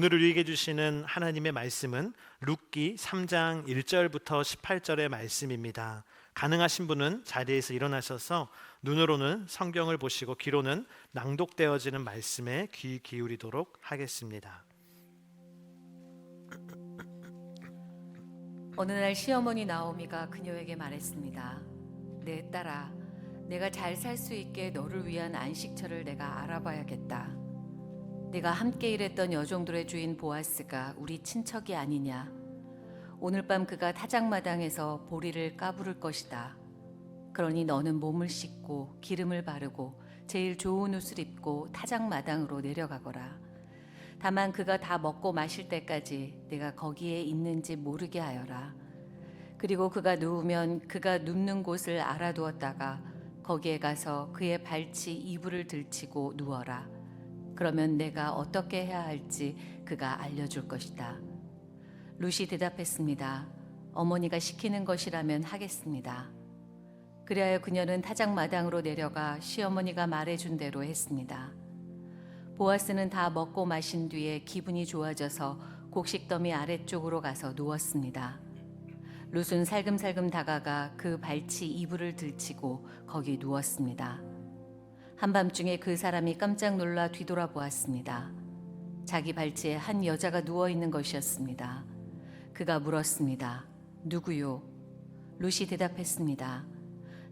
오늘 우리에게 주시는 하나님의 말씀은 룻기 3장 1절부터 18절의 말씀입니다. 가능하신 분은 자리에서 일어나셔서 눈으로는 성경을 보시고 귀로는 낭독되어지는 말씀에 귀 기울이도록 하겠습니다. 어느 날 시어머니 나오미가 그녀에게 말했습니다. 내 딸아, 내가 잘 살 수 있게 너를 위한 안식처를 내가 알아봐야겠다. 내가 함께 일했던 여종들의 주인 보아스가 우리 친척이 아니냐. 오늘 밤 그가 타작마당에서 보리를 까부를 것이다. 그러니 너는 몸을 씻고 기름을 바르고 제일 좋은 옷을 입고 타작마당으로 내려가거라. 다만 그가 다 먹고 마실 때까지 내가 거기에 있는지 모르게 하여라. 그리고 그가 누우면 그가 눕는 곳을 알아두었다가 거기에 가서 그의 발치 이불을 들치고 누워라. 그러면 내가 어떻게 해야 할지 그가 알려줄 것이다. 룻이 대답했습니다. 어머니가 시키는 것이라면 하겠습니다. 그리하여 그녀는 타작마당으로 내려가 시어머니가 말해준 대로 했습니다. 보아스는 다 먹고 마신 뒤에 기분이 좋아져서 곡식더미 아래쪽으로 가서 누웠습니다. 룻은 살금살금 다가가 그 발치 이불을 들치고 거기 누웠습니다. 한밤중에 그 사람이 깜짝 놀라 뒤돌아보았습니다. 자기 발치에 한 여자가 누워있는 것이었습니다. 그가 물었습니다. 누구요? 룻이 대답했습니다.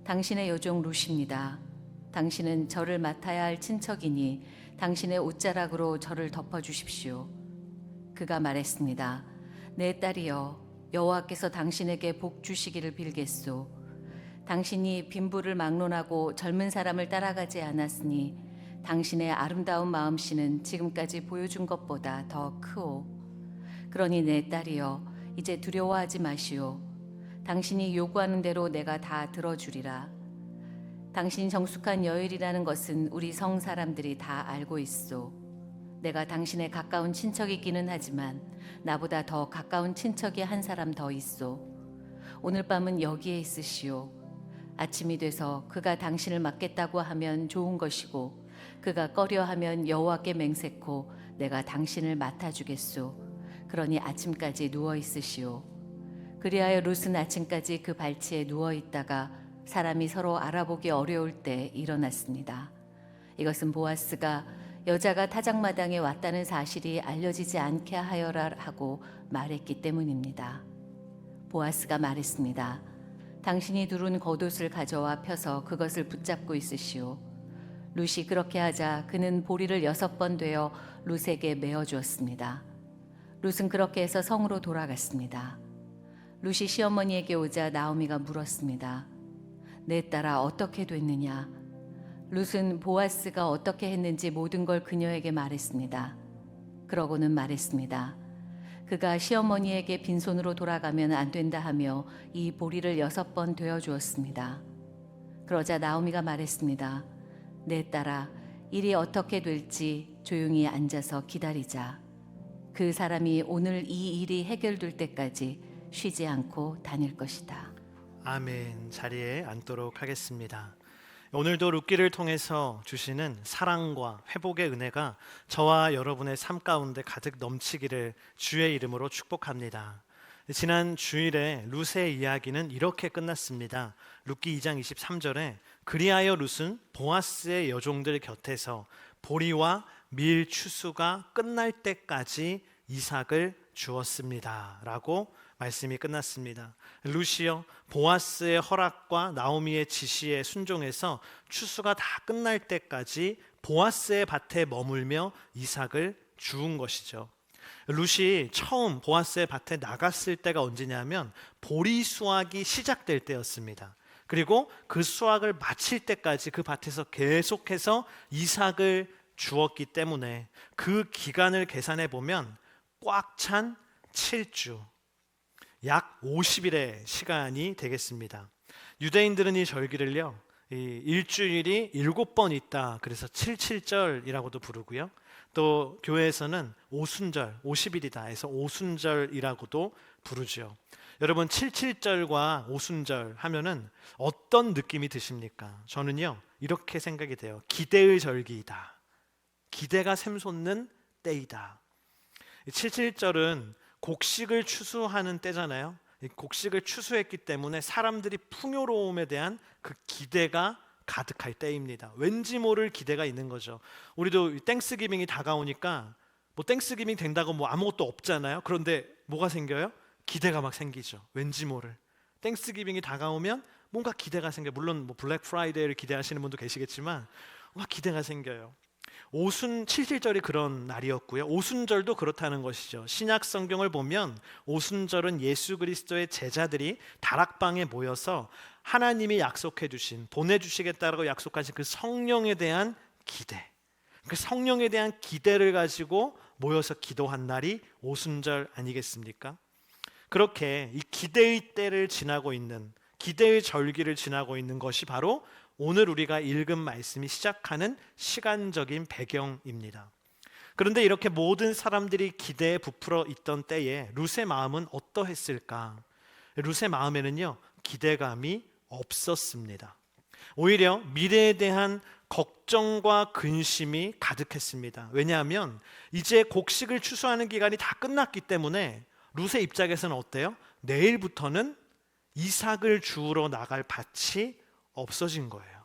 당신의 여종 룻입니다. 당신은 저를 맡아야 할 친척이니 당신의 옷자락으로 저를 덮어주십시오. 그가 말했습니다. 내 딸이여, 여호와께서 당신에게 복 주시기를 빌겠소. 당신이 빈부를 막론하고 젊은 사람을 따라가지 않았으니 당신의 아름다운 마음씨는 지금까지 보여준 것보다 더 크오. 그러니 내 딸이여, 이제 두려워하지 마시오. 당신이 요구하는 대로 내가 다 들어주리라. 당신이 정숙한 여일이라는 것은 우리 성 사람들이 다 알고 있소. 내가 당신의 가까운 친척이기는 하지만 나보다 더 가까운 친척이 한 사람 더 있소. 오늘 밤은 여기에 있으시오. 아침이 돼서 그가 당신을 맡겠다고 하면 좋은 것이고 그가 꺼려하면 여호와께 맹세코 내가 당신을 맡아주겠소. 그러니 아침까지 누워 있으시오. 그리하여 룻은 아침까지 그 발치에 누워 있다가 사람이 서로 알아보기 어려울 때 일어났습니다. 이것은 보아스가 여자가 타작마당에 왔다는 사실이 알려지지 않게 하여라 하고 말했기 때문입니다. 보아스가 말했습니다. 당신이 두른 겉옷을 가져와 펴서 그것을 붙잡고 있으시오. 룻이 그렇게 하자 그는 보리를 6번 되어 룻에게 메어 주었습니다. 룻은 그렇게 해서 성으로 돌아갔습니다. 룻이 시어머니에게 오자 나오미가 물었습니다. 내 딸아, 어떻게 됐느냐? 룻은 보아스가 어떻게 했는지 모든 걸 그녀에게 말했습니다. 그러고는 말했습니다. 그가 시어머니에게 빈손으로 돌아가면 안 된다 하며 이 보리를 6번 되어 주었습니다. 그러자 나오미가 말했습니다. 내 딸아, 일이 어떻게 될지 조용히 앉아서 기다리자. 그 사람이 오늘 이 일이 해결될 때까지 쉬지 않고 다닐 것이다. 아멘. 자리에 앉도록 하겠습니다. 오늘도 룻기를 통해서 주시는 사랑과 회복의 은혜가 저와 여러분의 삶 가운데 가득 넘치기를 주의 이름으로 축복합니다. 지난 주일에 룻의 이야기는 이렇게 끝났습니다. 룻기 2장 23절에 그리하여 룻은 보아스의 여종들 곁에서 보리와 밀 추수가 끝날 때까지 이삭을 주었습니다 라고 말씀이 끝났습니다. 룻이요, 보아스의 허락과 나오미의 지시에 순종해서 추수가 다 끝날 때까지 보아스의 밭에 머물며 이삭을 주운 것이죠. 룻이 처음 보아스의 밭에 나갔을 때가 언제냐면 보리 수확이 시작될 때였습니다. 그리고 그 수확을 마칠 때까지 그 밭에서 계속해서 이삭을 주었기 때문에 그 기간을 계산해 보면 꽉 찬 7주, 약 50일의 시간이 되겠습니다. 유대인들은 이 절기를요, 일주일이 7번 있다 그래서 77절이라고도 부르고요, 또 교회에서는 오순절, 50일이다 해서 오순절이라고도 부르죠. 여러분, 77절과 오순절 하면은 어떤 느낌이 드십니까? 저는요 이렇게 생각이 돼요. 기대의 절기이다. 기대가 샘솟는 때이다. 칠칠절은 곡식을 추수하는 때잖아요. 이 곡식을 추수했기 때문에 사람들이 풍요로움에 대한 그 기대가 가득할 때입니다. 왠지 모를 기대가 있는 거죠. 우리도 땡스기빙이 다가오니까 뭐 땡스기빙 된다고 뭐 아무것도 없잖아요. 그런데 뭐가 생겨요? 기대가 막 생기죠. 왠지 모를. 땡스기빙이 다가오면 뭔가 기대가 생겨요. 물론 뭐 블랙 프라이데이를 기대하시는 분도 계시겠지만 막 기대가 생겨요. 칠칠절이 그런 날이었고요. 오순절도 그렇다는 것이죠. 신약 성경을 보면 오순절은 예수 그리스도의 제자들이 다락방에 모여서 하나님이 약속해 주신, 보내주시겠다라고 약속하신 그 성령에 대한 기대, 그 성령에 대한 기대를 가지고 모여서 기도한 날이 오순절 아니겠습니까? 그렇게 이 기대의 때를 지나고 있는, 기대의 절기를 지나고 있는 것이 바로 오늘 우리가 읽은 말씀이 시작하는 시간적인 배경입니다. 그런데 이렇게 모든 사람들이 기대에 부풀어 있던 때에 룻의 마음은 어떠했을까? 룻의 마음에는요, 기대감이 없었습니다. 오히려 미래에 대한 걱정과 근심이 가득했습니다. 왜냐하면 이제 곡식을 추수하는 기간이 다 끝났기 때문에 룻의 입장에서는 어때요? 내일부터는 이삭을 주우러 나갈 밭이 없어진 거예요.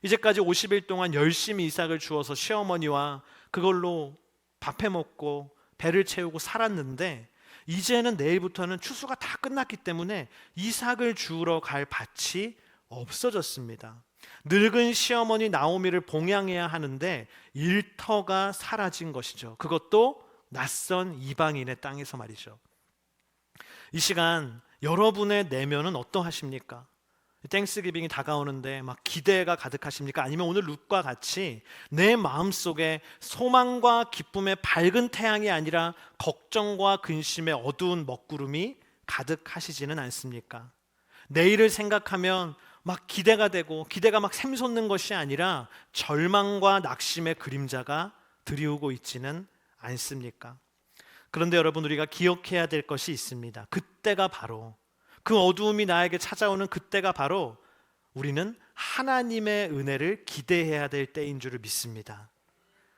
이제까지 50일 동안 열심히 이삭을 주워서 시어머니와 그걸로 밥해 먹고 배를 채우고 살았는데 이제는 내일부터는 추수가 다 끝났기 때문에 이삭을 주우러 갈 밭이 없어졌습니다. 늙은 시어머니 나오미를 봉양해야 하는데 일터가 사라진 것이죠. 그것도 낯선 이방인의 땅에서 말이죠. 이 시간 여러분의 내면은 어떠하십니까? 땡스기빙이 다가오는데 막 기대가 가득하십니까? 아니면 오늘 룻과 같이 내 마음속에 소망과 기쁨의 밝은 태양이 아니라 걱정과 근심의 어두운 먹구름이 가득하시지는 않습니까? 내일을 생각하면 막 기대가 되고 기대가 막 샘솟는 것이 아니라 절망과 낙심의 그림자가 드리우고 있지는 않습니까? 그런데 여러분, 우리가 기억해야 될 것이 있습니다. 그때가 바로, 그 어두움이 나에게 찾아오는 그때가 바로 우리는 하나님의 은혜를 기대해야 될 때인 줄을 믿습니다.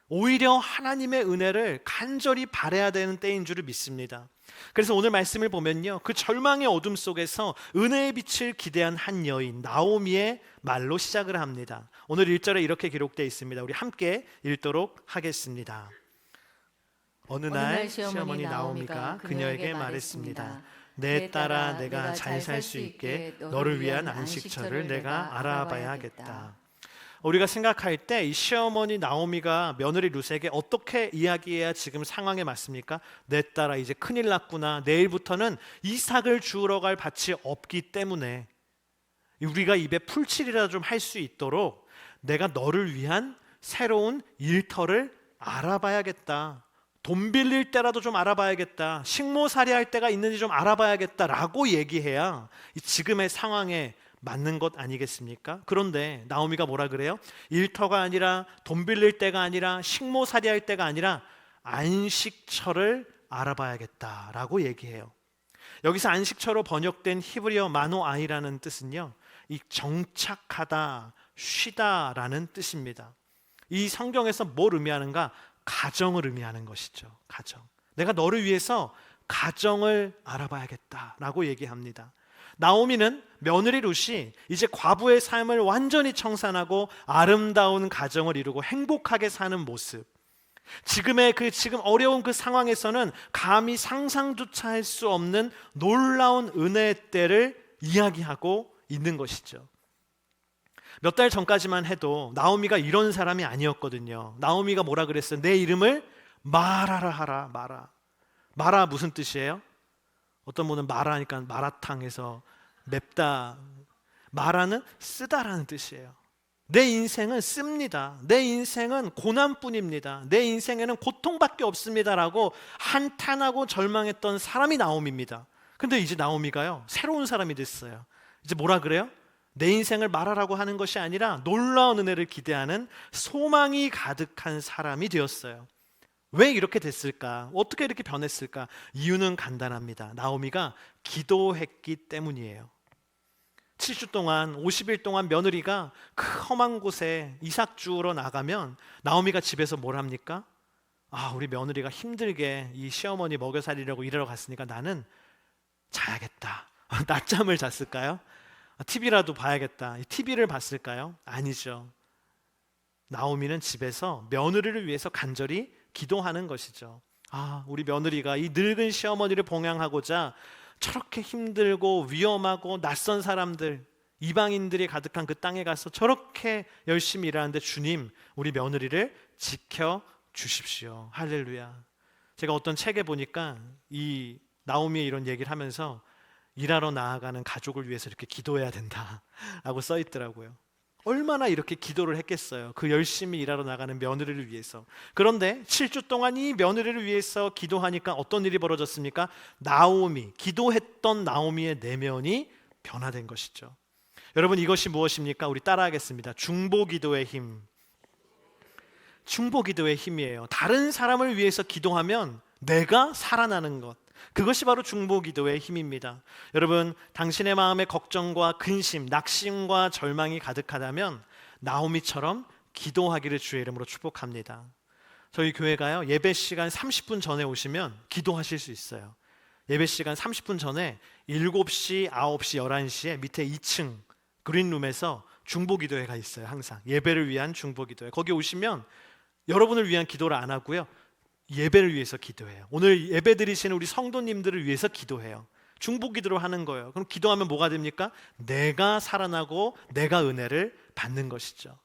오히려 하나님의 은혜를 간절히 바라야 되는 때인 줄을 믿습니다. 그래서 오늘 말씀을 보면요, 그 절망의 어둠 속에서 은혜의 빛을 기대한 한 여인 나오미의 말로 시작을 합니다. 오늘 1절에 이렇게 기록되어 있습니다. 우리 함께 읽도록 하겠습니다. 어느 날 시어머니 나오미가 그녀에게 말했습니다. 내 딸아, 내가 잘 살 수 있게 너를 위한 안식처를 내가 알아봐야겠다. 우리가 생각할 때 이 시어머니 나오미가 며느리 룻에게 어떻게 이야기해야 지금 상황에 맞습니까? 내 딸아, 이제 큰일 났구나. 내일부터는 이삭을 주우러 갈 밭이 없기 때문에 우리가 입에 풀칠이라도 좀 할 수 있도록 내가 너를 위한 새로운 일터를 알아봐야겠다. 돈 빌릴 때라도 좀 알아봐야겠다. 식모살이할 때가 있는지 좀 알아봐야겠다라고 얘기해야 지금의 상황에 맞는 것 아니겠습니까? 그런데 나오미가 뭐라 그래요? 일터가 아니라 돈 빌릴 때가 아니라 식모살이할 때가 아니라 안식처를 알아봐야겠다라고 얘기해요. 여기서 안식처로 번역된 히브리어 마노아이라는 뜻은요, 이 정착하다, 쉬다라는 뜻입니다. 이 성경에서 뭘 의미하는가? 가정을 의미하는 것이죠. 가정. 내가 너를 위해서 가정을 알아봐야겠다라고 얘기합니다. 나오미는 며느리 룻이 이제 과부의 삶을 완전히 청산하고 아름다운 가정을 이루고 행복하게 사는 모습, 지금 어려운 그 상황에서는 감히 상상조차 할 수 없는 놀라운 은혜의 때를 이야기하고 있는 것이죠. 몇 달 전까지만 해도 나오미가 이런 사람이 아니었거든요. 나오미가 뭐라 그랬어요? 내 이름을 마라라 하라. 마라 무슨 뜻이에요? 어떤 분은 마라니까 마라탕에서 맵다. 마라는 쓰다라는 뜻이에요. 내 인생은 씁니다. 내 인생은 고난뿐입니다. 내 인생에는 고통밖에 없습니다라고 한탄하고 절망했던 사람이 나오미입니다. 근데 이제 나오미가요, 새로운 사람이 됐어요. 이제 뭐라 그래요? 내 인생을 말하라고 하는 것이 아니라 놀라운 은혜를 기대하는 소망이 가득한 사람이 되었어요. 왜 이렇게 됐을까? 어떻게 이렇게 변했을까? 이유는 간단합니다. 나오미가 기도했기 때문이에요. 7주 동안 50일 동안 며느리가 그 험한 곳에 이삭 주우러 나가면 나오미가 집에서 뭘 합니까? 우리 며느리가 힘들게 이 시어머니 먹여 살리려고 일하러 갔으니까 나는 자야겠다. 낮잠을 잤을까요? TV라도 봐야겠다. TV를 봤을까요? 아니죠. 나오미는 집에서 며느리를 위해서 간절히 기도하는 것이죠. 우리 며느리가 이 늙은 시어머니를 봉양하고자 저렇게 힘들고 위험하고 낯선 사람들, 이방인들이 가득한 그 땅에 가서 저렇게 열심히 일하는데 주님, 우리 며느리를 지켜 주십시오. 할렐루야. 제가 어떤 책에 보니까 이 나오미의 이런 얘기를 하면서 일하러 나아가는 가족을 위해서 이렇게 기도해야 된다라고 써 있더라고요. 얼마나 이렇게 기도를 했겠어요. 그 열심히 일하러 나가는 며느리를 위해서. 그런데 7주 동안 이 며느리를 위해서 기도하니까 어떤 일이 벌어졌습니까? 기도했던 나오미의 내면이 변화된 것이죠. 여러분, 이것이 무엇입니까? 우리 따라하겠습니다. 중보기도의 힘. 중보기도의 힘이에요. 다른 사람을 위해서 기도하면 내가 살아나는 것, 그것이 바로 중보기도의 힘입니다. 여러분, 당신의 마음에 걱정과 근심, 낙심과 절망이 가득하다면 나오미처럼 기도하기를 주의 이름으로 축복합니다. 저희 교회가요, 예배 시간 30분 전에 오시면 기도하실 수 있어요. 예배 시간 30분 전에 7시, 9시, 11시에 밑에 2층 그린룸에서 중보기도회가 있어요. 항상 예배를 위한 중보기도회. 거기 오시면 여러분을 위한 기도를 안 하고요, 예배를 위해서 기도해요. 오늘 예배 드리시는 우리 성도님들을 위해서 기도해요. 중보기도를 하는 거예요. 그럼 기도하면 뭐가 됩니까? 내가 살아나고 내가 은혜를 받는 것이죠.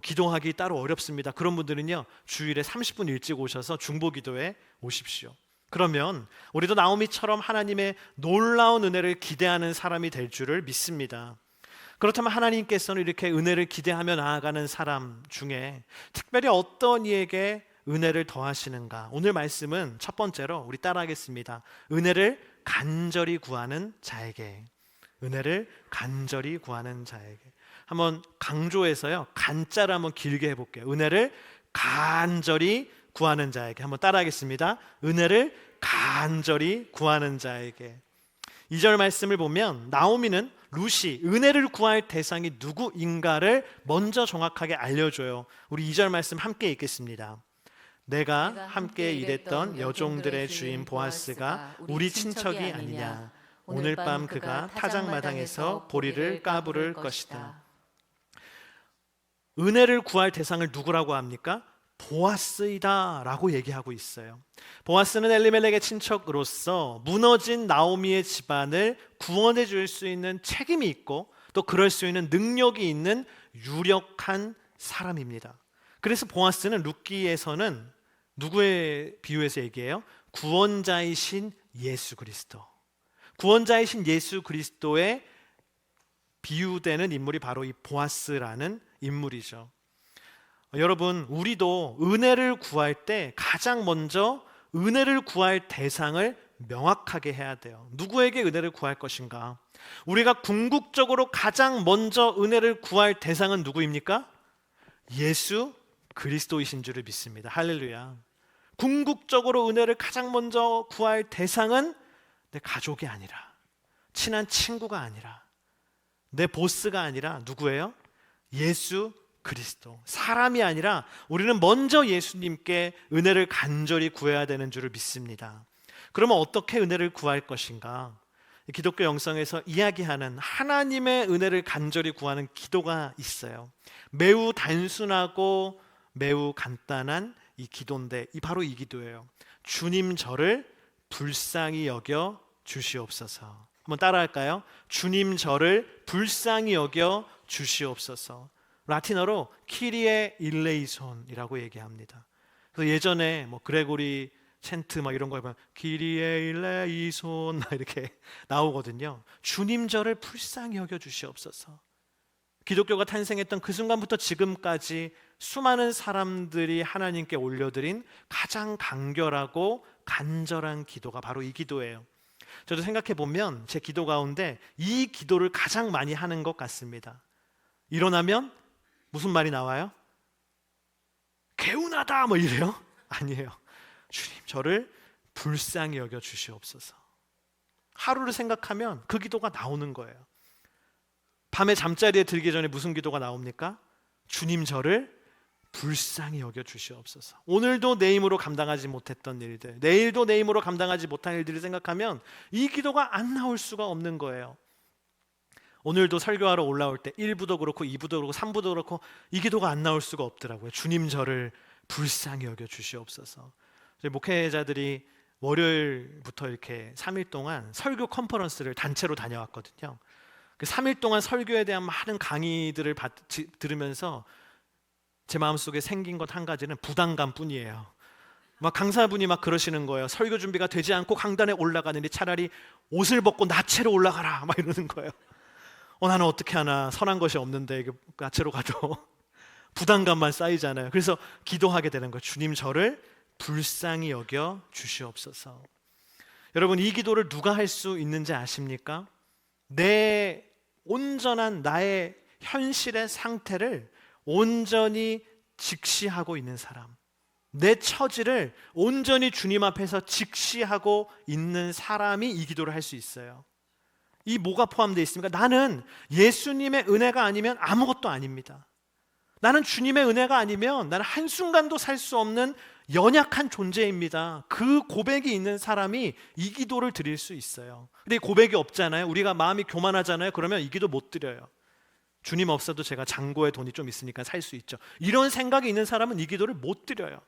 기도하기 따로 어렵습니다. 그런 분들은요, 주일에 30분 일찍 오셔서 중보기도에 오십시오. 그러면 우리도 나오미처럼 하나님의 놀라운 은혜를 기대하는 사람이 될 줄을 믿습니다. 그렇다면 하나님께서는 이렇게 은혜를 기대하며 나아가는 사람 중에 특별히 어떤 이에게 은혜를 더하시는가? 오늘 말씀은 첫 번째로 우리 따라하겠습니다. 은혜를 간절히 구하는 자에게. 은혜를 간절히 구하는 자에게. 한번 강조해서요, 간자를 한번 길게 해볼게요. 은혜를 간절히 구하는 자에게. 한번 따라하겠습니다. 은혜를 간절히 구하는 자에게. 2절 말씀을 보면 나오미는 룻이 은혜를 구할 대상이 누구인가를 먼저 정확하게 알려줘요. 우리 2절 말씀 함께 읽겠습니다. 내가 함께 일했던 여종들의 주인 보아스가 우리 친척이 아니냐. 오늘 밤 그가 타작마당에서 보리를 까부를 것이다. 은혜를 구할 대상을 누구라고 합니까? 보아스이다 라고 얘기하고 있어요. 보아스는 엘리멜렉의 친척으로서 무너진 나오미의 집안을 구원해 줄 수 있는 책임이 있고 또 그럴 수 있는 능력이 있는 유력한 사람입니다. 그래서 보아스는 룻기에서는 누구의 비유에서 얘기해요? 구원자이신 예수 그리스도. 구원자이신 예수 그리스도의 비유되는 인물이 바로 이 보아스라는 인물이죠. 여러분, 우리도 은혜를 구할 때 가장 먼저 은혜를 구할 대상을 명확하게 해야 돼요. 누구에게 은혜를 구할 것인가? 우리가 궁극적으로 가장 먼저 은혜를 구할 대상은 누구입니까? 예수 그리스도이신 줄을 믿습니다. 할렐루야. 궁극적으로 은혜를 가장 먼저 구할 대상은 내 가족이 아니라, 친한 친구가 아니라, 내 보스가 아니라 누구예요? 예수 그리스도. 사람이 아니라 우리는 먼저 예수님께 은혜를 간절히 구해야 되는 줄을 믿습니다. 그러면 어떻게 은혜를 구할 것인가? 기독교 영성에서 이야기하는 하나님의 은혜를 간절히 구하는 기도가 있어요. 매우 단순하고 매우 간단한 이 기도인데 바로 이 기도예요. 주님 저를 불쌍히 여겨 주시옵소서. 한번 따라할까요? 주님 저를 불쌍히 여겨 주시옵소서. 라틴어로 키리에 일레이손이라고 얘기합니다. 그래서 예전에 그레고리 챈트 이런 거 보면 키리에 일레이손 이렇게 나오거든요. 주님 저를 불쌍히 여겨 주시옵소서. 기독교가 탄생했던 그 순간부터 지금까지 수많은 사람들이 하나님께 올려드린 가장 간결하고 간절한 기도가 바로 이 기도예요. 저도 생각해 보면 제 기도 가운데 이 기도를 가장 많이 하는 것 같습니다. 일어나면 무슨 말이 나와요? 개운하다 이래요? 아니에요. 주님 저를 불쌍히 여겨 주시옵소서. 하루를 생각하면 그 기도가 나오는 거예요. 밤에 잠자리에 들기 전에 무슨 기도가 나옵니까? 주님 저를 불쌍히 여겨 주시옵소서. 오늘도 내 힘으로 감당하지 못했던 일들, 내일도 내 힘으로 감당하지 못한 일들을 생각하면 이 기도가 안 나올 수가 없는 거예요. 오늘도 설교하러 올라올 때 1부도 그렇고 2부도 그렇고 3부도 그렇고 이 기도가 안 나올 수가 없더라고요. 주님 저를 불쌍히 여겨 주시옵소서. 저희 목회자들이 월요일부터 이렇게 3일 동안 설교 컨퍼런스를 단체로 다녀왔거든요. 그 3일 동안 설교에 대한 많은 강의들을 들으면서 제 마음속에 생긴 것 한 가지는 부담감뿐이에요. 막 강사분이 막 그러시는 거예요. 설교 준비가 되지 않고 강단에 올라가느니 차라리 옷을 벗고 나체로 올라가라 막 이러는 거예요. 나는 어떻게 하나, 선한 것이 없는데 나체로 가도 부담감만 쌓이잖아요. 그래서 기도하게 되는 거예요. 주님 저를 불쌍히 여겨 주시옵소서. 여러분, 이 기도를 누가 할 수 있는지 아십니까? 내 온전한 나의 현실의 상태를 온전히 직시하고 있는 사람, 내 처지를 온전히 주님 앞에서 직시하고 있는 사람이 이 기도를 할 수 있어요. 이 뭐가 포함되어 있습니까? 나는 예수님의 은혜가 아니면 아무것도 아닙니다. 나는 주님의 은혜가 아니면 나는 한순간도 살 수 없는 연약한 존재입니다. 그 고백이 있는 사람이 이 기도를 드릴 수 있어요. 근데 이 고백이 없잖아요. 우리가 마음이 교만하잖아요. 그러면 이 기도 못 드려요. 주님 없어도 제가 잔고에 돈이 좀 있으니까 살 수 있죠. 이런 생각이 있는 사람은 이 기도를 못 드려요.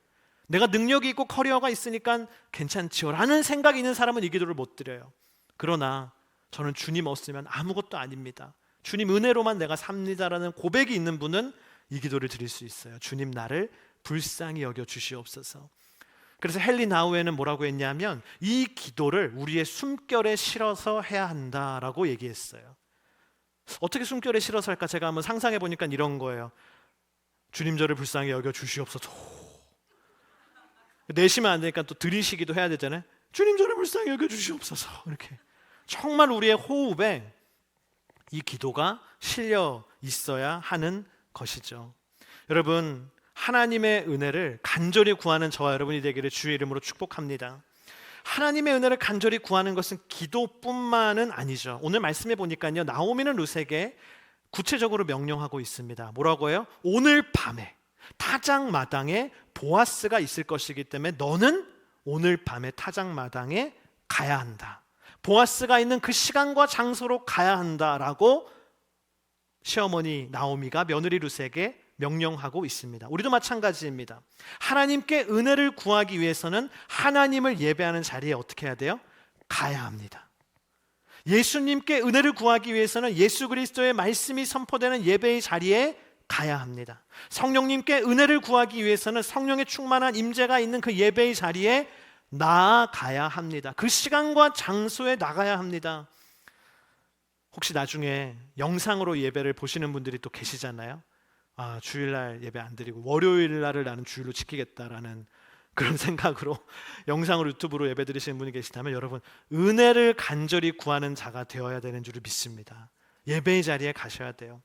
내가 능력이 있고 커리어가 있으니까 괜찮지요 라는 생각이 있는 사람은 이 기도를 못 드려요. 그러나 저는 주님 없으면 아무것도 아닙니다. 주님 은혜로만 내가 삽니다라는 고백이 있는 분은 이 기도를 드릴 수 있어요. 주님 나를 불쌍히 여겨 주시옵소서. 그래서 헨리 나우에는 뭐라고 했냐면 이 기도를 우리의 숨결에 실어서 해야 한다라고 얘기했어요. 어떻게 숨결에 실어서 할까? 제가 한번 상상해 보니까 이런 거예요. 주님 저를 불쌍히 여겨 주시옵소서. 내쉬면 안 되니까 또 들이쉬기도 해야 되잖아요. 주님 저를 불쌍히 여겨 주시옵소서. 이렇게 정말 우리의 호흡에 이 기도가 실려 있어야 하는 것이죠. 여러분, 하나님의 은혜를 간절히 구하는 저와 여러분이 되기를 주의 이름으로 축복합니다. 하나님의 은혜를 간절히 구하는 것은 기도뿐만은 아니죠. 오늘 말씀해 보니까요, 나오미는 룻에게 구체적으로 명령하고 있습니다. 뭐라고 해요? 오늘 밤에 타작마당에 보아스가 있을 것이기 때문에 너는 오늘 밤에 타작마당에 가야 한다. 보아스가 있는 그 시간과 장소로 가야 한다라고 시어머니 나오미가 며느리 룻에게 명령하고 있습니다. 우리도 마찬가지입니다. 하나님께 은혜를 구하기 위해서는 하나님을 예배하는 자리에 어떻게 해야 돼요? 가야 합니다. 예수님께 은혜를 구하기 위해서는 예수 그리스도의 말씀이 선포되는 예배의 자리에 가야 합니다. 성령님께 은혜를 구하기 위해서는 성령의 충만한 임재가 있는 그 예배의 자리에 나아가야 합니다. 그 시간과 장소에 나가야 합니다. 혹시 나중에 영상으로 예배를 보시는 분들이 또 계시잖아요. 주일날 예배 안 드리고 월요일날을 나는 주일로 지키겠다라는 그런 생각으로 영상으로 유튜브로 예배 드리시는 분이 계시다면 여러분, 은혜를 간절히 구하는 자가 되어야 되는 줄을 믿습니다. 예배의 자리에 가셔야 돼요.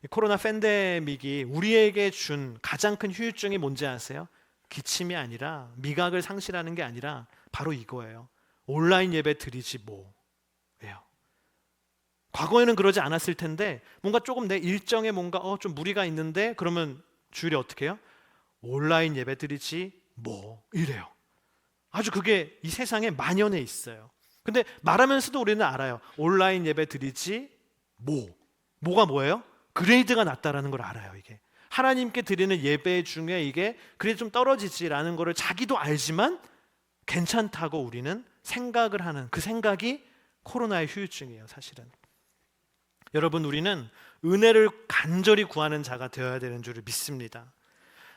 코로나 팬데믹이 우리에게 준 가장 큰 후유증이 뭔지 아세요? 기침이 아니라, 미각을 상실하는 게 아니라 바로 이거예요. 온라인 예배 드리지 뭐예요. 과거에는 그러지 않았을 텐데 뭔가 조금 내 일정에 뭔가 좀 무리가 있는데 그러면 주일에 어떻게 해요? 온라인 예배 드리지 뭐 이래요. 아주 그게 이 세상에 만연해 있어요. 근데 말하면서도 우리는 알아요. 온라인 예배 드리지 뭐가 뭐예요? 그레이드가 낮다라는 걸 알아요. 이게 하나님께 드리는 예배 중에 이게 그래도 좀 떨어지지라는 거를 자기도 알지만 괜찮다고 우리는 생각을 하는 그 생각이 코로나의 후유증이에요. 사실은 여러분, 우리는 은혜를 간절히 구하는 자가 되어야 되는 줄을 믿습니다.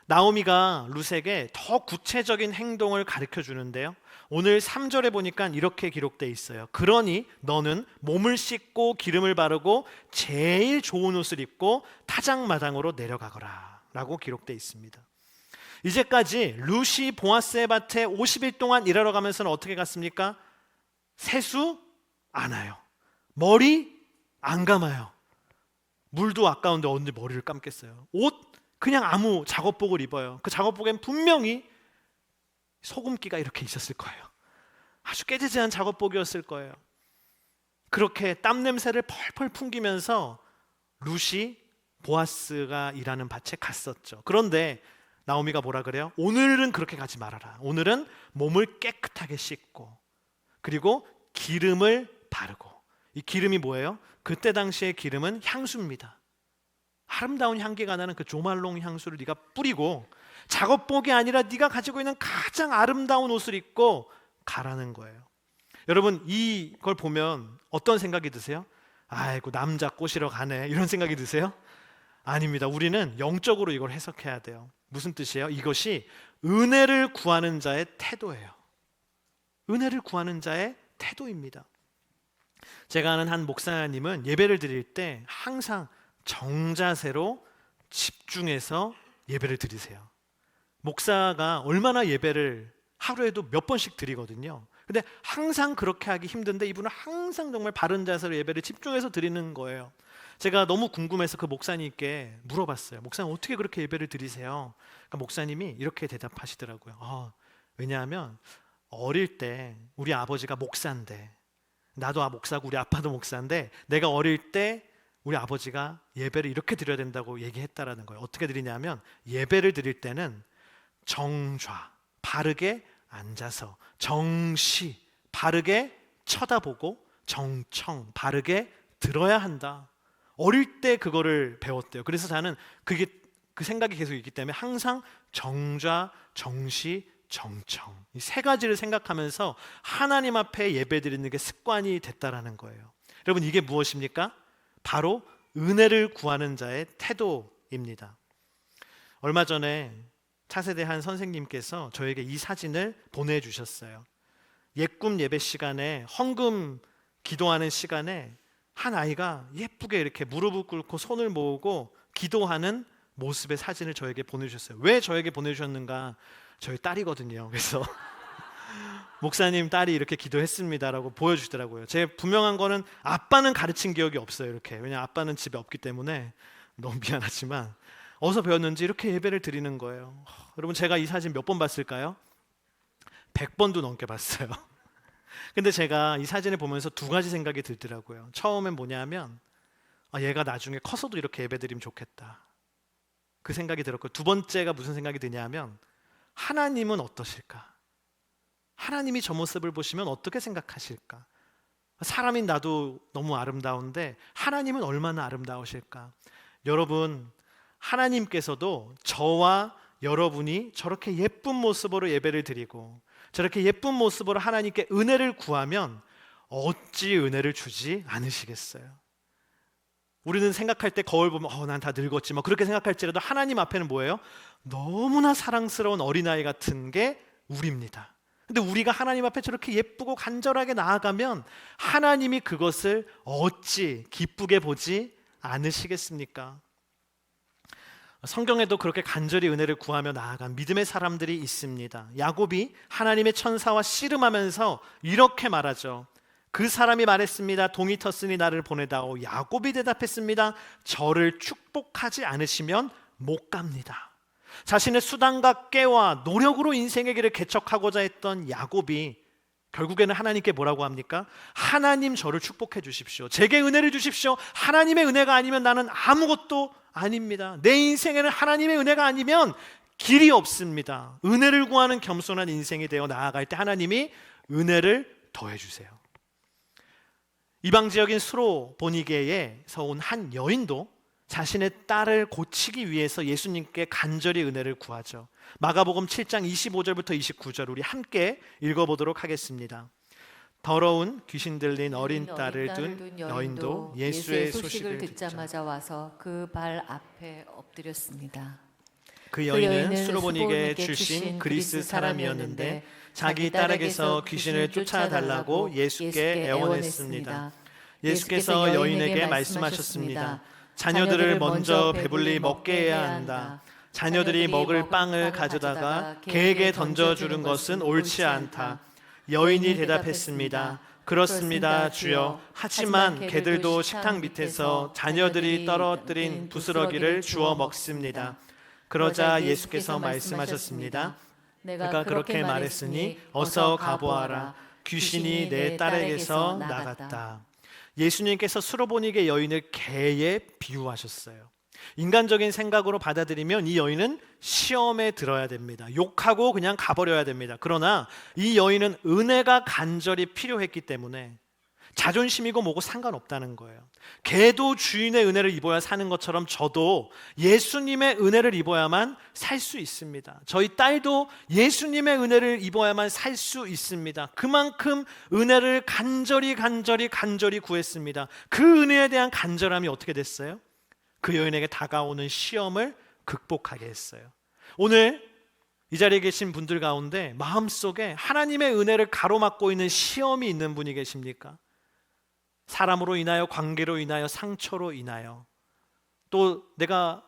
나오미가 룻에게 더 구체적인 행동을 가르쳐 주는데요, 오늘 3절에 보니까 이렇게 기록되어 있어요. 그러니 너는 몸을 씻고 기름을 바르고 제일 좋은 옷을 입고 타작마당으로 내려가거라 라고 기록되어 있습니다. 이제까지 룻이 보아스의 밭에 50일 동안 일하러 가면서는 어떻게 갔습니까? 세수 안 해요. 머리 안 감아요. 물도 아까운데 언제 머리를 감겠어요. 옷 그냥 아무 작업복을 입어요. 그 작업복엔 분명히 소금기가 이렇게 있었을 거예요. 아주 깨지지한 작업복이었을 거예요. 그렇게 땀 냄새를 펄펄 풍기면서 룻이 보아스가 일하는 밭에 갔었죠. 그런데 나오미가 뭐라 그래요? 오늘은 그렇게 가지 말아라. 오늘은 몸을 깨끗하게 씻고 그리고 기름을 바르고. 이 기름이 뭐예요? 그때 당시의 기름은 향수입니다. 아름다운 향기가 나는 그 조말롱 향수를 네가 뿌리고 작업복이 아니라 네가 가지고 있는 가장 아름다운 옷을 입고 가라는 거예요. 여러분, 이걸 보면 어떤 생각이 드세요? 아이고, 남자 꼬시러 가네, 이런 생각이 드세요? 아닙니다. 우리는 영적으로 이걸 해석해야 돼요. 무슨 뜻이에요? 이것이 은혜를 구하는 자의 태도예요. 은혜를 구하는 자의 태도입니다. 제가 아는 한 목사님은 예배를 드릴 때 항상 정자세로 집중해서 예배를 드리세요. 목사가 얼마나 예배를 하루에도 몇 번씩 드리거든요. 근데 항상 그렇게 하기 힘든데 이분은 항상 정말 바른 자세로 예배를 집중해서 드리는 거예요. 제가 너무 궁금해서 그 목사님께 물어봤어요. 목사님, 어떻게 그렇게 예배를 드리세요? 그러니까 목사님이 이렇게 대답하시더라고요. 왜냐하면 어릴 때 우리 아버지가 목사인데, 나도 목사고 우리 아빠도 목사인데, 내가 어릴 때 우리 아버지가 예배를 이렇게 드려야 된다고 얘기했다라는 거예요. 어떻게 드리냐면 예배를 드릴 때는 정좌, 바르게 앉아서, 정시, 바르게 쳐다보고, 정청, 바르게 들어야 한다. 어릴 때 그거를 배웠대요. 그래서 저는 그 생각이 계속 있기 때문에 항상 정좌, 정시, 정청, 이 세 가지를 생각하면서 하나님 앞에 예배드리는 게 습관이 됐다라는 거예요. 여러분, 이게 무엇입니까? 바로 은혜를 구하는 자의 태도입니다. 얼마 전에 차세대 한 선생님께서 저에게 이 사진을 보내주셨어요. 옛꿈 예배 시간에, 헌금 기도하는 시간에 한 아이가 예쁘게 이렇게 무릎을 꿇고 손을 모으고 기도하는 모습의 사진을 저에게 보내주셨어요. 왜 저에게 보내주셨는가? 저희 딸이거든요. 그래서 목사님 딸이 이렇게 기도했습니다라고 보여주시더라고요. 제 분명한 거는 아빠는 가르친 기억이 없어요. 이렇게. 왜냐하면 아빠는 집에 없기 때문에 너무 미안하지만 어디서 배웠는지 이렇게 예배를 드리는 거예요. 여러분, 제가 이 사진 몇 번 봤을까요? 100번도 넘게 봤어요. 근데 제가 이 사진을 보면서 두 가지 생각이 들더라고요. 처음엔 뭐냐면 얘가 나중에 커서도 이렇게 예배드리면 좋겠다, 그 생각이 들었고, 두 번째가 무슨 생각이 드냐면 하나님은 어떠실까? 하나님이 저 모습을 보시면 어떻게 생각하실까? 사람인 나도 너무 아름다운데 하나님은 얼마나 아름다우실까? 여러분, 하나님께서도 저와 여러분이 저렇게 예쁜 모습으로 예배를 드리고 저렇게 예쁜 모습으로 하나님께 은혜를 구하면 어찌 은혜를 주지 않으시겠어요? 우리는 생각할 때 거울 보면 난 다 늙었지 뭐 그렇게 생각할지라도 하나님 앞에는 뭐예요? 너무나 사랑스러운 어린아이 같은 게 우리입니다. 근데 우리가 하나님 앞에 저렇게 예쁘고 간절하게 나아가면 하나님이 그것을 어찌 기쁘게 보지 않으시겠습니까? 성경에도 그렇게 간절히 은혜를 구하며 나아간 믿음의 사람들이 있습니다. 야곱이 하나님의 천사와 씨름하면서 이렇게 말하죠. 그 사람이 말했습니다. 동이 텄으니 나를 보내다오. 야곱이 대답했습니다. 저를 축복하지 않으시면 못 갑니다. 자신의 수단과 깨와 노력으로 인생의 길을 개척하고자 했던 야곱이 결국에는 하나님께 뭐라고 합니까? 하나님, 저를 축복해 주십시오. 제게 은혜를 주십시오. 하나님의 은혜가 아니면 나는 아무것도 아닙니다. 내 인생에는 하나님의 은혜가 아니면 길이 없습니다. 은혜를 구하는 겸손한 인생이 되어 나아갈 때 하나님이 은혜를 더해 주세요. 이방 지역인 스로보니게에서 온 한 여인도 자신의 딸을 고치기 위해서 예수님께 간절히 은혜를 구하죠. 마가복음 7장 25절부터 29절 우리 함께 읽어보도록 하겠습니다. 더러운 귀신 들린 어린 딸을 둔 여인도 예수의 소식을 듣자마자 와서 그 발 앞에 엎드렸습니다. 그 여인은 스로보니게 출신 그리스 사람이었는데 자기 딸에게서 귀신을 쫓아달라고 예수께 애원했습니다. 예수께서 여인에게 말씀하셨습니다. 자녀들을 먼저 배불리 먹게 해야 한다. 자녀들이 먹을 빵을 가져다가 개에게 던져주는 것은 옳지 않다. 여인이 대답했습니다. 그렇습니다, 주여. 하지만 개들도 식탁 밑에서 자녀들이 떨어뜨린 부스러기를 주워 먹습니다. 그러자 예수께서 말씀하셨습니다. 내가 그렇게 말했으니 어서 가보아라. 귀신이 내 딸에게서 나갔다. 예수님께서 스로보니게 여인을 개에 비유하셨어요. 인간적인 생각으로 받아들이면 이 여인은 시험에 들어야 됩니다. 욕하고 그냥 가버려야 됩니다. 그러나 이 여인은 은혜가 간절히 필요했기 때문에 자존심이고 뭐고 상관없다는 거예요. 개도 주인의 은혜를 입어야 사는 것처럼 저도 예수님의 은혜를 입어야만 살 수 있습니다. 저희 딸도 예수님의 은혜를 입어야만 살 수 있습니다. 그만큼 은혜를 간절히 구했습니다. 그 은혜에 대한 간절함이 어떻게 됐어요? 그 여인에게 다가오는 시험을 극복하게 했어요. 오늘 이 자리에 계신 분들 가운데 마음속에 하나님의 은혜를 가로막고 있는 시험이 있는 분이 계십니까? 사람으로 인하여, 관계로 인하여, 상처로 인하여, 또 내가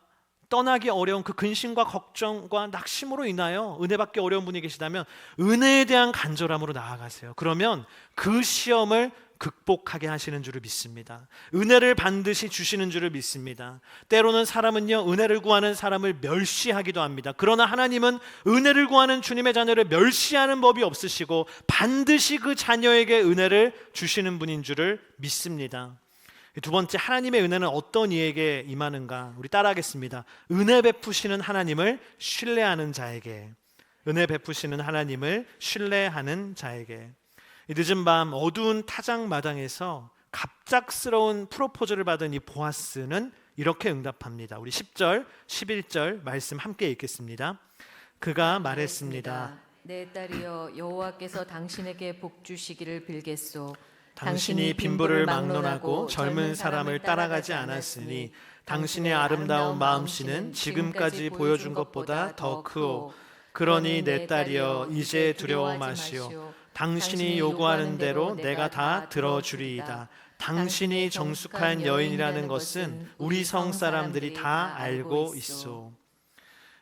떠나기 어려운 그 근심과 걱정과 낙심으로 인하여 은혜 받기 어려운 분이 계시다면 은혜에 대한 간절함으로 나아가세요. 그러면 그 시험을 극복하게 하시는 줄을 믿습니다. 은혜를 반드시 주시는 줄을 믿습니다. 때로는 사람은요, 은혜를 구하는 사람을 멸시하기도 합니다. 그러나 하나님은 은혜를 구하는 주님의 자녀를 멸시하는 법이 없으시고 반드시 그 자녀에게 은혜를 주시는 분인 줄을 믿습니다. 두 번째, 하나님의 은혜는 어떤 이에게 임하는가? 우리 따라하겠습니다. 은혜 베푸시는 하나님을 신뢰하는 자에게. 은혜 베푸시는 하나님을 신뢰하는 자에게. 이 늦은 밤 어두운 타작마당에서 갑작스러운 프로포즈를 받은 이 보아스는 이렇게 응답합니다. 우리 10절, 11절 말씀 함께 읽겠습니다. 그가 말했습니다. 내 딸이여, 여호와께서 당신에게 복 주시기를 빌겠소. 당신이 빈부를 막론하고 젊은 사람을 따라가지 않았으니 당신의 아름다운 마음씨는 지금까지 보여준 것보다 더 크오. 그러니 내 딸이여, 이제 두려워 마시오. 당신이 요구하는 대로 내가 다 들어주리이다. 당신이 정숙한 여인이라는 것은 우리 성 사람들이 다 알고 있소.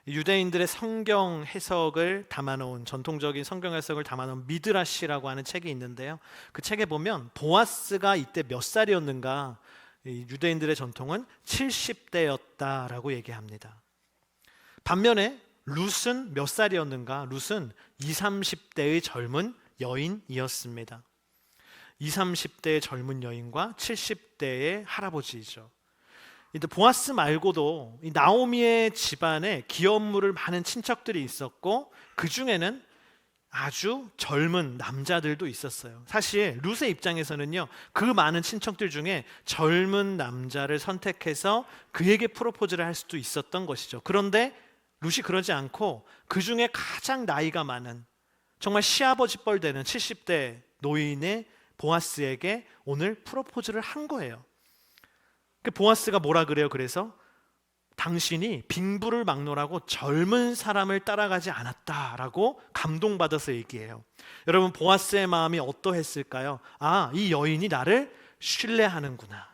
유대인들의 성경 해석을 담아놓은, 전통적인 성경 해석을 담아놓은 미드라시라고 하는 책이 있는데요, 그 책에 보면 보아스가 이때 몇 살이었는가, 유대인들의 전통은 70대였다라고 얘기합니다. 반면에 룻은 몇 살이었는가? 룻은 20, 30대의 젊은 여인이었습니다. 20, 30대의 젊은 여인과 70대의 할아버지이죠. 근데 보아스 말고도 이 나오미의 집안에 기업물을 많은 친척들이 있었고 그 중에는 아주 젊은 남자들도 있었어요. 사실 룻의 입장에서는요, 그 많은 친척들 중에 젊은 남자를 선택해서 그에게 프로포즈를 할 수도 있었던 것이죠. 그런데 룻이 그러지 않고 그 중에 가장 나이가 많은, 정말 시아버지 뻘 되는 70대 노인의 보아스에게 오늘 프로포즈를 한 거예요. 그 보아스가 뭐라 그래요? 그래서 당신이 빈부를 막론하고 젊은 사람을 따라가지 않았다라고 감동받아서 얘기해요. 여러분, 보아스의 마음이 어떠했을까요? 아, 이 여인이 나를 신뢰하는구나.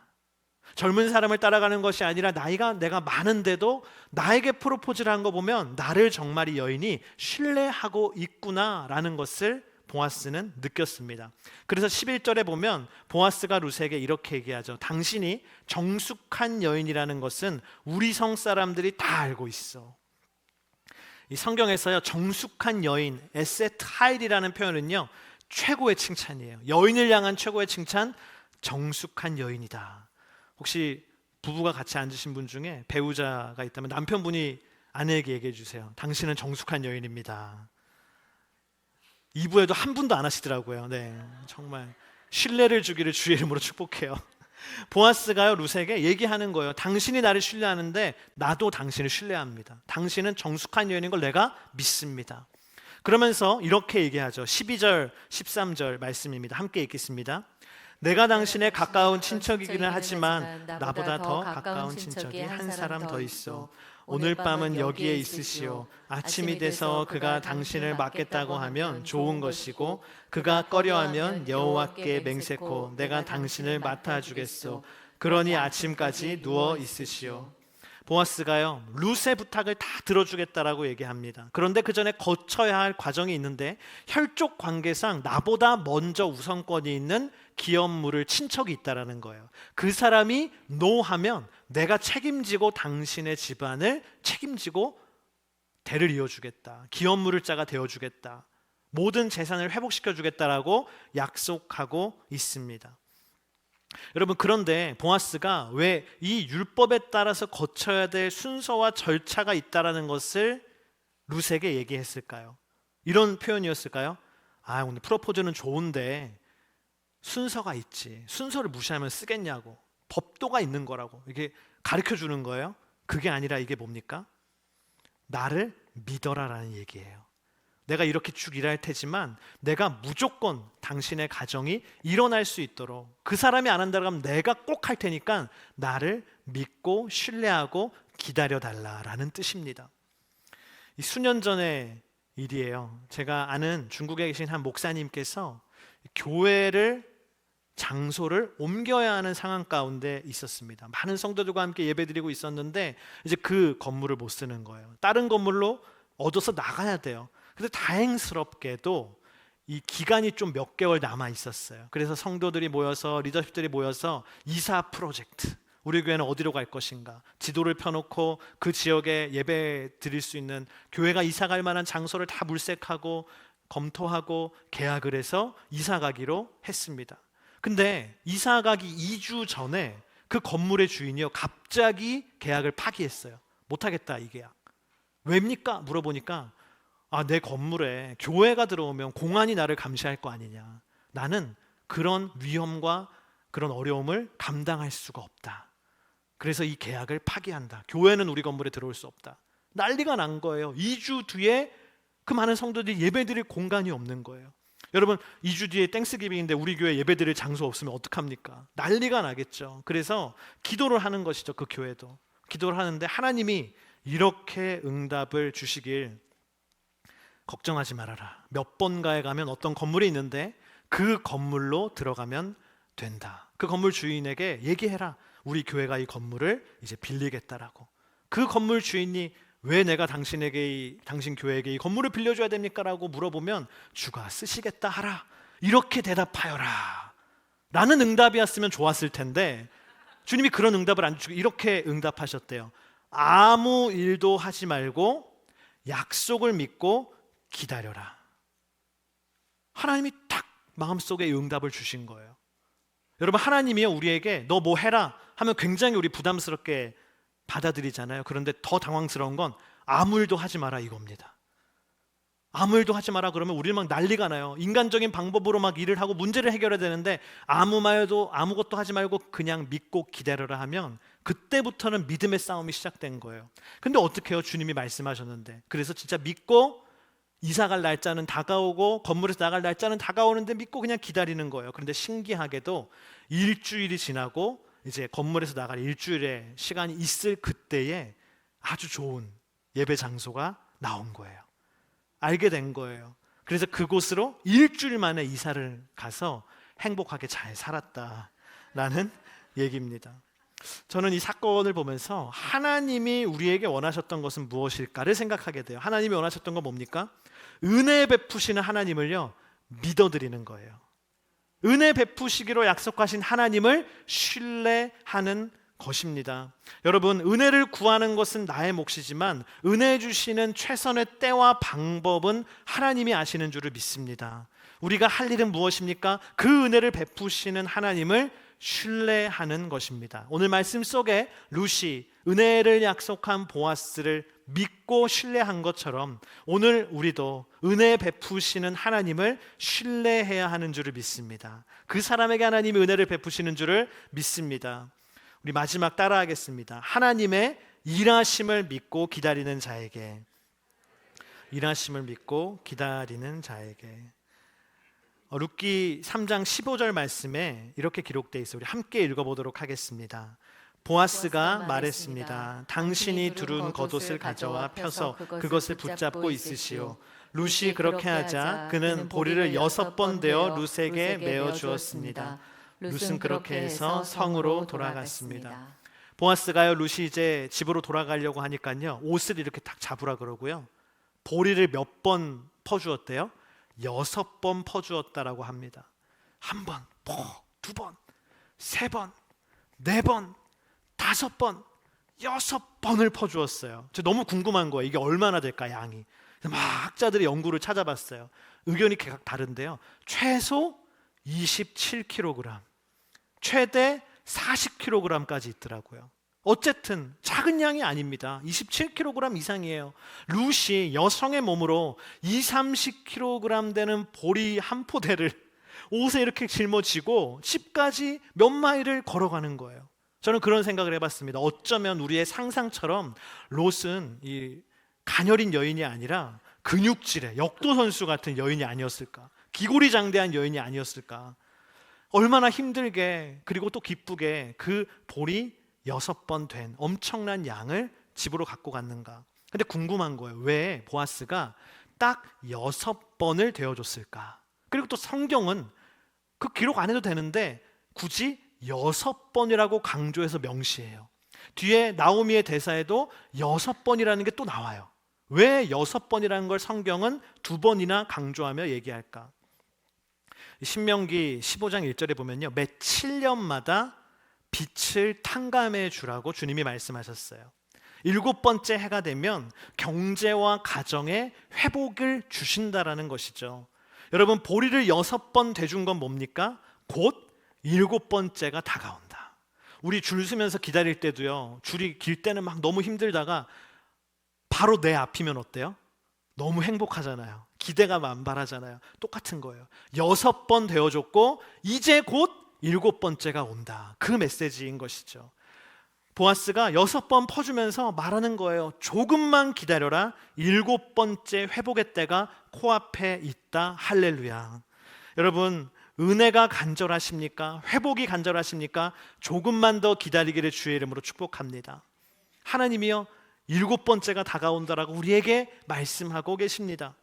젊은 사람을 따라가는 것이 아니라 나이가 내가 많은데도 나에게 프로포즈를 한 거 보면 나를 정말 이 여인이 신뢰하고 있구나라는 것을 보아스는 느꼈습니다. 그래서 11절에 보면 보아스가 룻에게 이렇게 얘기하죠. 당신이 정숙한 여인이라는 것은 우리 성 사람들이 다 알고 있어. 이 성경에서요, 정숙한 여인, 에셋 하일이라는 표현은요, 최고의 칭찬이에요. 여인을 향한 최고의 칭찬, 정숙한 여인이다. 혹시 부부가 같이 앉으신 분 중에 배우자가 있다면 남편분이 아내에게 얘기해 주세요. 당신은 정숙한 여인입니다. 2부에도 한 분도 안 하시더라고요. 네, 정말 신뢰를 주기를 주의 이름으로 축복해요. 보아스가요, 룻에게 얘기하는 거예요. 당신이 나를 신뢰하는데 나도 당신을 신뢰합니다. 당신은 정숙한 여인인 걸 내가 믿습니다. 그러면서 이렇게 얘기하죠. 12절, 13절 말씀입니다. 함께 읽겠습니다. 내가 당신의 가까운 친척이기는 하지만 나보다 더 가까운 친척이 한 사람 더 있어. 오늘 밤은 여기에 있으시오. 아침이 돼서 그가 당신을 맞겠다고 하면 좋은 것이고 그가 꺼려하면 여호와께 맹세코 내가 당신을 맡아주겠소. 그러니 아침까지 누워 있으시오. 보아스가요, 룻의 부탁을 다 들어주겠다라고 얘기합니다. 그런데 그 전에 거쳐야 할 과정이 있는데 혈족 관계상 나보다 먼저 우선권이 있는 기업물을 친척이 있다라는 거예요. 그 사람이 노하면 내가 책임지고 당신의 집안을 책임지고 대를 이어주겠다. 기업물을 자가 되어주겠다. 모든 재산을 회복시켜주겠다라고 약속하고 있습니다. 여러분, 그런데 보아스가 왜 이 율법에 따라서 거쳐야 될 순서와 절차가 있다라는 것을 룻에게 얘기했을까요? 이런 표현이었을까요? 아, 오늘 프로포즈는 좋은데 순서가 있지. 순서를 무시하면 쓰겠냐고. 법도가 있는 거라고. 이게 가르쳐 주는 거예요. 그게 아니라 이게 뭡니까? 나를 믿어라라는 얘기예요. 내가 이렇게 쭉 일할 테지만 내가 무조건 당신의 가정이 일어날 수 있도록, 그 사람이 안 한다고 하면 내가 꼭 할 테니까 나를 믿고 신뢰하고 기다려달라라는 뜻입니다. 이 수년 전의 일이에요. 제가 아는 중국에 계신 한 목사님께서 교회를 장소를 옮겨야 하는 상황 가운데 있었습니다. 많은 성도들과 함께 예배드리고 있었는데 이제 그 건물을 못 쓰는 거예요. 다른 건물로 얻어서 나가야 돼요. 근데 다행스럽게도 이 기간이 좀 몇 개월 남아 있었어요. 그래서 성도들이 모여서, 리더십들이 모여서 이사 프로젝트, 우리 교회는 어디로 갈 것인가, 지도를 펴놓고 그 지역에 예배 드릴 수 있는, 교회가 이사 갈 만한 장소를 다 물색하고 검토하고 계약을 해서 이사 가기로 했습니다. 근데 이사 가기 2주 전에 그 건물의 주인이요, 갑자기 계약을 파기했어요. 못하겠다, 이 계약. 왜입니까? 물어보니까 내 건물에 교회가 들어오면 공안이 나를 감시할 거 아니냐. 나는 그런 위험과 그런 어려움을 감당할 수가 없다. 그래서 이 계약을 파기한다. 교회는 우리 건물에 들어올 수 없다. 난리가 난 거예요. 2주 뒤에 그 많은 성도들이 예배드릴 공간이 없는 거예요. 여러분, 2주 뒤에 땡스기빙인데 우리 교회 예배드릴 장소 없으면 어떡합니까? 난리가 나겠죠. 그래서 기도를 하는 것이죠. 그 교회도 기도를 하는데 하나님이 이렇게 응답을 주시길, 걱정하지 말아라. 몇 번가에 가면 어떤 건물이 있는데 그 건물로 들어가면 된다. 그 건물 주인에게 얘기해라. 우리 교회가 이 건물을 이제 빌리겠다라고. 그 건물 주인이 왜 내가 당신 교회에게 이 건물을 빌려줘야 됩니까? 라고 물어보면 주가 쓰시겠다 하라. 이렇게 대답하여라 라는 응답이었으면 좋았을 텐데 주님이 그런 응답을 안 주고 이렇게 응답하셨대요. 아무 일도 하지 말고 약속을 믿고 기다려라. 하나님이 딱 마음속에 응답을 주신 거예요. 여러분, 하나님이요, 우리에게 너 뭐 해라 하면 굉장히 우리 부담스럽게 받아들이잖아요. 그런데 더 당황스러운 건 아무 일도 하지 마라 이겁니다. 아무 일도 하지 마라 그러면 우리 막 난리가 나요. 인간적인 방법으로 막 일을 하고 문제를 해결해야 되는데 아무것도 하지 말고 그냥 믿고 기다려라 하면 그때부터는 믿음의 싸움이 시작된 거예요. 근데 어떻게 해요? 주님이 말씀하셨는데. 그래서 진짜 믿고 이사 갈 날짜는 다가오고 건물에서 나갈 날짜는 다가오는데 믿고 그냥 기다리는 거예요. 그런데 신기하게도 일주일이 지나고 이제 건물에서 나갈 일주일의 시간이 있을 그때에 아주 좋은 예배 장소가 나온 거예요. 알게 된 거예요. 그래서 그곳으로 일주일 만에 이사를 가서 행복하게 잘 살았다라는 얘기입니다. 저는 이 사건을 보면서 하나님이 우리에게 원하셨던 것은 무엇일까를 생각하게 돼요. 하나님이 원하셨던 건 뭡니까? 은혜 베푸시는 하나님을요, 믿어드리는 거예요. 은혜 베푸시기로 약속하신 하나님을 신뢰하는 것입니다. 여러분, 은혜를 구하는 것은 나의 몫이지만 은혜 주시는 최선의 때와 방법은 하나님이 아시는 줄을 믿습니다. 우리가 할 일은 무엇입니까? 그 은혜를 베푸시는 하나님을 신뢰하는 것입니다. 오늘 말씀 속에 룻이 은혜를 약속한 보아스를 믿고 신뢰한 것처럼 오늘 우리도 은혜 베푸시는 하나님을 신뢰해야 하는 줄을 믿습니다. 그 사람에게 하나님이 은혜를 베푸시는 줄을 믿습니다. 우리 마지막 따라하겠습니다. 하나님의 일하심을 믿고 기다리는 자에게, 일하심을 믿고 기다리는 자에게. 룻기 3장 15절 말씀에 이렇게 기록되어 있어요. 우리 함께 읽어보도록 하겠습니다. 보아스가 말했습니다. 당신이 두른 겉옷을 가져와 펴서 그것을 붙잡고 있으시오. 룻이 그렇게 하자 그는 보리를 6번 되어 룻에게 메어 주었습니다. 룻은 그렇게 해서 성으로 돌아갔습니다. 보아스가요, 룻이 이제 집으로 돌아가려고 하니까요, 옷을 이렇게 딱 잡으라 그러고요, 보리를 몇 번 퍼주었대요? 6번 퍼주었다라고 합니다. 한 번, 두 번, 세 번, 네 번, 5번, 6번을 퍼주었어요. 저 너무 궁금한 거예요. 이게 얼마나 될까, 양이. 막 학자들이 연구를 찾아봤어요. 의견이 각각 다른데요, 최소 27kg, 최대 40kg까지 있더라고요. 어쨌든 작은 양이 아닙니다. 27kg 이상이에요. 룻이 여성의 몸으로 30kg 되는 보리 한 포대를 옷에 이렇게 짊어지고 집까지 몇 마일을 걸어가는 거예요. 저는 그런 생각을 해봤습니다. 어쩌면 우리의 상상처럼 롯은 이 가녀린 여인이 아니라 근육질의 역도선수 같은 여인이 아니었을까? 기골이장대한 여인이 아니었을까? 얼마나 힘들게 그리고 또 기쁘게 그 보리 6번 된 엄청난 양을 집으로 갖고 갔는가? 근데 궁금한 거예요. 왜 보아스가 딱 6번을 되어줬을까? 그리고 또 성경은 그 기록 안 해도 되는데 굳이 6번이라고 강조해서 명시해요. 뒤에 나오미의 대사에도 6번이라는 게 또 나와요. 왜 6번이라는 걸 성경은 2번이나 강조하며 얘기할까? 신명기 15장 1절에 보면요, 매 7년마다 빛을 탕감해 주라고 주님이 말씀하셨어요. 7번째 해가 되면 경제와 가정에 회복을 주신다라는 것이죠. 여러분, 보리를 6번 대준 건 뭡니까? 곧 7번째가 다가온다. 우리 줄 서면서 기다릴 때도요, 줄이 길 때는 막 너무 힘들다가 바로 내 앞이면 어때요? 너무 행복하잖아요. 기대가 만발하잖아요. 똑같은 거예요. 6번 되어줬고 이제 곧 7번째가 온다. 그 메시지인 것이죠. 보아스가 6번 퍼주면서 말하는 거예요. 조금만 기다려라. 7번째 회복의 때가 코앞에 있다. 할렐루야. 여러분, 은혜가 간절하십니까? 회복이 간절하십니까? 조금만 더 기다리기를 주의 이름으로 축복합니다. 하나님이여 7번째가 다가온다라고 우리에게 말씀하고 계십니다.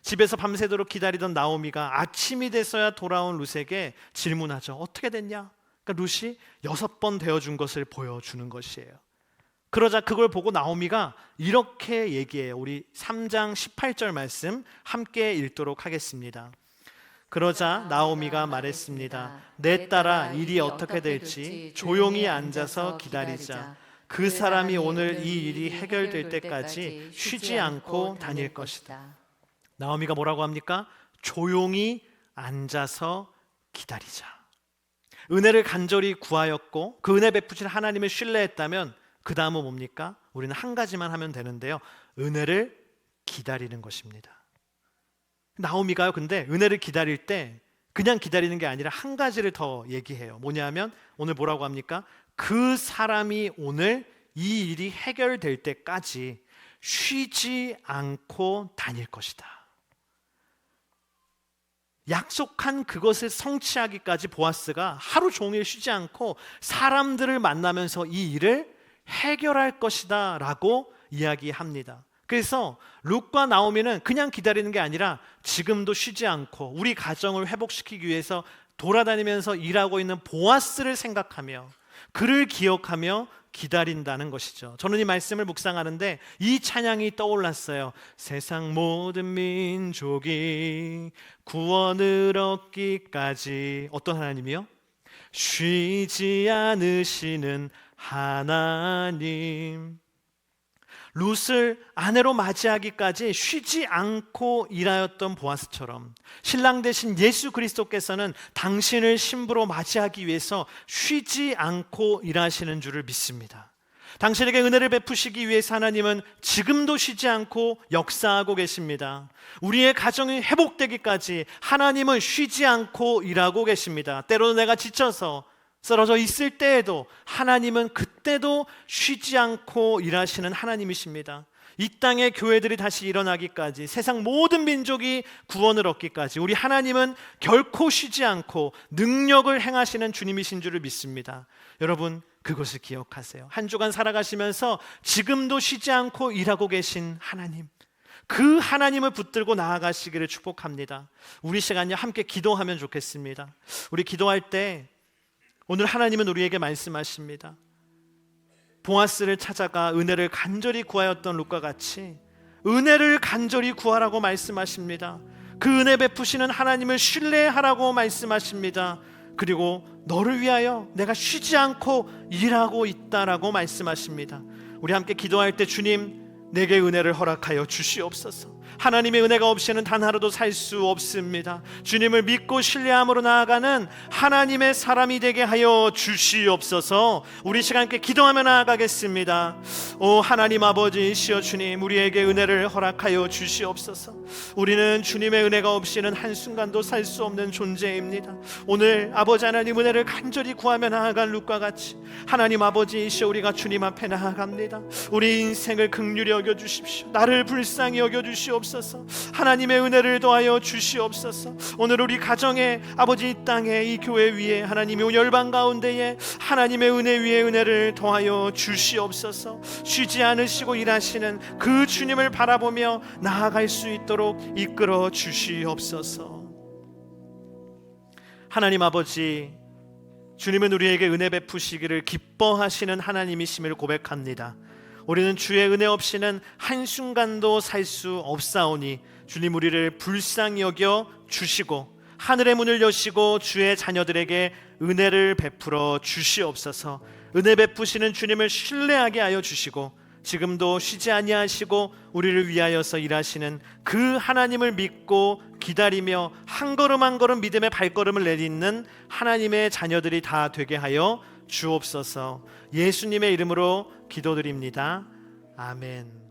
집에서 밤새도록 기다리던 나오미가 아침이 돼서야 돌아온 룻에게 질문하죠. 어떻게 됐냐? 그러니까 룻이 6번 되어준 것을 보여주는 것이에요. 그러자 그걸 보고 나오미가 이렇게 얘기해요. 우리 3장 18절 말씀 함께 읽도록 하겠습니다. 그러자 나오미가 말했습니다. 내 딸아, 일이 어떻게 될지 조용히 앉아서 기다리자. 그 사람이 오늘 이 일이 해결될 때까지 쉬지 않고 다닐 것이다. 나오미가 뭐라고 합니까? 조용히 앉아서 기다리자. 은혜를 간절히 구하였고 그 은혜 베푸신 하나님을 신뢰했다면 그 다음은 뭡니까? 우리는 한 가지만 하면 되는데요, 은혜를 기다리는 것입니다. 나오미가요, 근데 은혜를 기다릴 때 그냥 기다리는 게 아니라 한 가지를 더 얘기해요. 뭐냐면 오늘 뭐라고 합니까? 그 사람이 오늘 이 일이 해결될 때까지 쉬지 않고 다닐 것이다. 약속한 그것을 성취하기까지 보아스가 하루 종일 쉬지 않고 사람들을 만나면서 이 일을 해결할 것이다 라고 이야기합니다. 그래서 룻과 나오미는 그냥 기다리는 게 아니라 지금도 쉬지 않고 우리 가정을 회복시키기 위해서 돌아다니면서 일하고 있는 보아스를 생각하며 그를 기억하며 기다린다는 것이죠. 저는 이 말씀을 묵상하는데 이 찬양이 떠올랐어요. 세상 모든 민족이 구원을 얻기까지 어떤 하나님이요? 쉬지 않으시는 하나님. 룻을 아내로 맞이하기까지 쉬지 않고 일하였던 보아스처럼 신랑 되신 예수 그리스도께서는 당신을 신부로 맞이하기 위해서 쉬지 않고 일하시는 줄을 믿습니다. 당신에게 은혜를 베푸시기 위해서 하나님은 지금도 쉬지 않고 역사하고 계십니다. 우리의 가정이 회복되기까지 하나님은 쉬지 않고 일하고 계십니다. 때로는 내가 지쳐서 쓰러져 있을 때에도 하나님은 그때도 쉬지 않고 일하시는 하나님이십니다. 이 땅의 교회들이 다시 일어나기까지, 세상 모든 민족이 구원을 얻기까지 우리 하나님은 결코 쉬지 않고 능력을 행하시는 주님이신 줄을 믿습니다. 여러분, 그것을 기억하세요. 한 주간 살아가시면서 지금도 쉬지 않고 일하고 계신 하나님, 그 하나님을 붙들고 나아가시기를 축복합니다. 우리 시간에 함께 기도하면 좋겠습니다. 우리 기도할 때 오늘 하나님은 우리에게 말씀하십니다. 보아스를 찾아가 은혜를 간절히 구하였던 룻과 같이 은혜를 간절히 구하라고 말씀하십니다. 그 은혜 베푸시는 하나님을 신뢰하라고 말씀하십니다. 그리고 너를 위하여 내가 쉬지 않고 일하고 있다라고 말씀하십니다. 우리 함께 기도할 때 주님, 내게 은혜를 허락하여 주시옵소서. 하나님의 은혜가 없이는 단 하루도 살 수 없습니다. 주님을 믿고 신뢰함으로 나아가는 하나님의 사람이 되게 하여 주시옵소서. 우리 시간 함께 기도하며 나아가겠습니다. 오 하나님 아버지이시여 주님, 우리에게 은혜를 허락하여 주시옵소서. 우리는 주님의 은혜가 없이는 한순간도 살 수 없는 존재입니다. 오늘 아버지 하나님 은혜를 간절히 구하며 나아간 룻과 같이 하나님 아버지이시여 우리가 주님 앞에 나아갑니다. 우리 인생을 긍휼히 여겨주십시오. 나를 불쌍히 여겨주시옵소서. 하나님의 은혜를 더하여 주시옵소서. 오늘 우리 가정에 아버지 이 땅에 이 교회 위에 하나님의 열방 가운데에 하나님의 은혜 위에 은혜를 더하여 주시옵소서. 쉬지 않으시고 일하시는 그 주님을 바라보며 나아갈 수 있도록 이끌어 주시옵소서. 하나님 아버지, 주님은 우리에게 은혜 베푸시기를 기뻐하시는 하나님이심을 고백합니다. 우리는 주의 은혜 없이는 한순간도 살 수 없사오니 주님 우리를 불쌍히 여겨 주시고 하늘의 문을 여시고 주의 자녀들에게 은혜를 베풀어 주시옵소서. 은혜 베푸시는 주님을 신뢰하게 하여 주시고 지금도 쉬지 아니하시고 우리를 위하여서 일하시는 그 하나님을 믿고 기다리며 한 걸음 한 걸음 믿음의 발걸음을 내딛는 하나님의 자녀들이 다 되게 하여 주옵소서. 예수님의 이름으로 기도드립니다. 아멘.